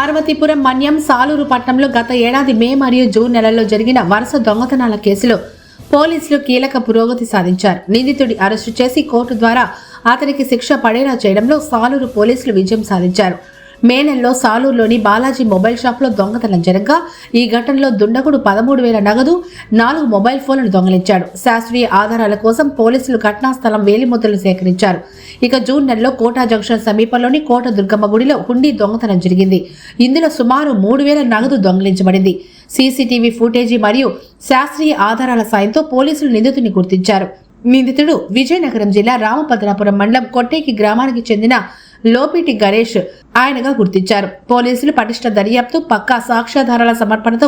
పార్వతీపురం మన్యం సాలూరు పట్టణంలో గత ఏడాది మే మరియు జూన్ నెలల్లో జరిగిన వరుస దొంగతనాల కేసులో పోలీసులు కీలక పురోగతి సాధించారు. నిందితుడి అరెస్టు చేసి కోర్టు ద్వారా అతనికి శిక్ష పడేలా చేయడంలో సాలూరు పోలీసులు విజయం సాధించారు. మే నెలలో సాలూరులోని బాలాజీ మొబైల్ షాప్లో దొంగతనం జరగగా ఈ ఘటనలో దుండగుడు 13,000 నగదు, 4 మొబైల్ ఫోన్లను దొంగిలించాడు. శాస్త్రీయ ఆధారాల కోసం పోలీసులు ఘటనా స్థలం వేలిముద్రలు సేకరించారు. ఇక జూన్ నెలలో కోటా జంక్షన్ సమీపంలోని కోట దుర్గమ్మ గుడిలో హుండీ దొంగతనం జరిగింది. ఇందులో సుమారు 3,000 నగదు దొంగిలించబడింది. సీసీటీవీ ఫుటేజీ మరియు శాస్త్రీయ ఆధారాల సాయంతో పోలీసులు నిందితుడిని గుర్తించారు. నిందితుడు విజయనగరం జిల్లా రామభద్రాపురం మండలం కొట్టేకి గ్రామానికి చెందిన లోపిటి గణేష్ ఆయనగా గుర్తించారు. పోలీసులు పటిష్ట దర్యాప్తు, పక్కా సాక్ష్యాధారాల సమర్పణతో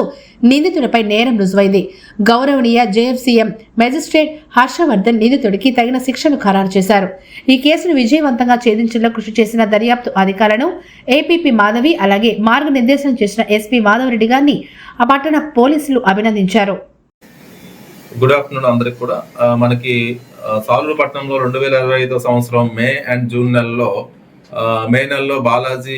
నిందితుడిపై నేరం రుజువైంది. గౌరవనీయ జేఎఫ్సీఎం మెజిస్ట్రేట్ హర్షవర్ధన్ నిందితుడికి తగిన శిక్షను ఖరారు చేశారు. ఈ కేసును విజయవంతంగా ఛేదించడంలో కృషి చేసిన దర్యాప్తు అధికారులను ఏపీపీ మాధవి అలాగే మార్గనిర్దేశం చేసిన ఎస్పీ మాధవరెడ్డి గారిని ఆ పట్టణ పోలీసులు అభినందించారు. గుడ్ ఆఫ్టర్నూన్ అందరికి కూడా. మనకి సాలూరు పట్టణంలో 2025 సంవత్సరం మే అండ్ జూన్ నెలలో మే నెలలో బాలాజీ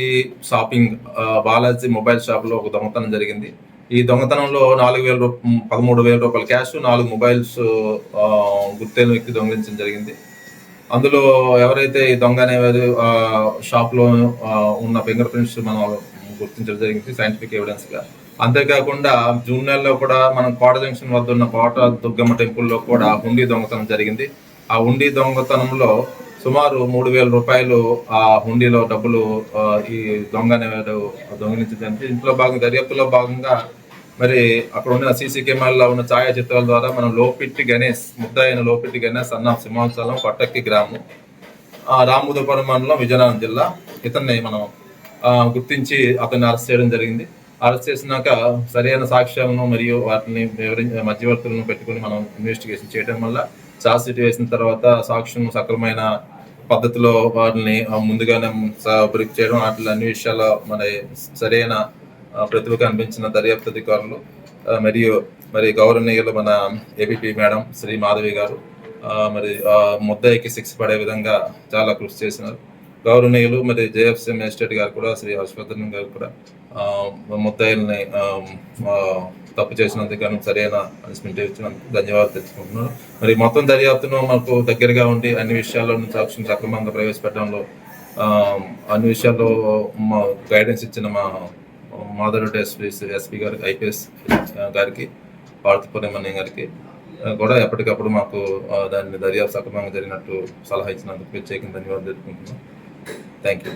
మొబైల్ షాప్లో ఒక దొంగతనం జరిగింది. ఈ దొంగతనంలో 13,000 రూపాయల క్యాష్, 4 మొబైల్స్ గుర్తెలు వ్యక్తి దొంగిలించడం జరిగింది. అందులో ఎవరైతే ఈ దొంగ అనేవారు షాప్లో ఉన్న ఫింగర్ ప్రింట్స్ మనం గుర్తించడం జరిగింది సైంటిఫిక్ ఎవిడెన్స్గా. అంతేకాకుండా జూన్ నెలలో కూడా మనం కోట జంక్షన్ వద్ద ఉన్న కోట దుర్గమ్మ టెంపుల్లో కూడా హుండీ దొంగతనం జరిగింది. ఆ హుండీ దొంగతనంలో సుమారు 3,000 రూపాయలు ఆ హుండీలో డబ్బులు ఈ దొంగ అనేవారు దొంగిలించింది. ఇంట్లో దర్యాప్తులో భాగంగా మరి అక్కడ ఉన్న సీసీ కెమెరాలో ఉన్న ఛాయాచిత్రాల ద్వారా మనం లోపిట్టి గణేష్, ముద్దాయిన లోపిట్టి గణేష్ అన్న సింహాచలం కొట్టక్కి గ్రామం, రామభద్రాపురం మండలం, విజయనగరం జిల్లా, ఇతన్ని మనం గుర్తించి అతన్ని అరెస్ట్ చేయడం జరిగింది. అరెస్ట్ చేసినాక సరైన సాక్ష్యాలను మరియు వాటిని మధ్యవర్తులను పెట్టుకుని మనం ఇన్వెస్టిగేషన్ చేయడం వల్ల ఛార్జ్ షీట్ వేసిన తర్వాత సాక్ష్యం సక్రమైన పద్ధతిలో వాటిని ముందుగానే బ్రీఫ్ చేయడం, వాటి అన్ని విషయాల్లో మన సరైన ప్రతిభ కనిపించిన దర్యాప్తు అధికారులు మరి గౌరవనీయులు మన ఏపీపీ మేడం శ్రీ మాధవి గారు మరి ముద్దాయికి శిక్ష పడే విధంగా చాలా కృషి చేసినారు. గౌరవనీయులు మరి జేఎఫ్సీ మేజిస్ట్రేట్ గారు కూడా శ్రీ హర్షవర్ధన్ గారు కూడా ముద్దాయిల్ని తప్పు చేసినందుకు సరైన పనిష్మెంట్ ఇచ్చినందుకు ధన్యవాదాలు తెచ్చుకుంటున్నాను. మరి మొత్తం దర్యాప్తును మాకు దగ్గరగా ఉండి అన్ని విషయాల్లో సాక్ష్యం సక్రమంగా ప్రవేశపెట్టడంలో అన్ని విషయాల్లో మా గైడెన్స్ ఇచ్చిన మా మాధవరెడ్డి ఎస్పీ గారికి, ఐపీఎస్ గారికి, పార్వతీపురం గారికి కూడా ఎప్పటికప్పుడు మాకు దాన్ని దర్యాప్తు సక్రమంగా జరిగినట్టు సలహా ఇచ్చినందుకు ప్రత్యేకంగా ధన్యవాదాలు తెలుపుకుంటున్నాం. Thank you.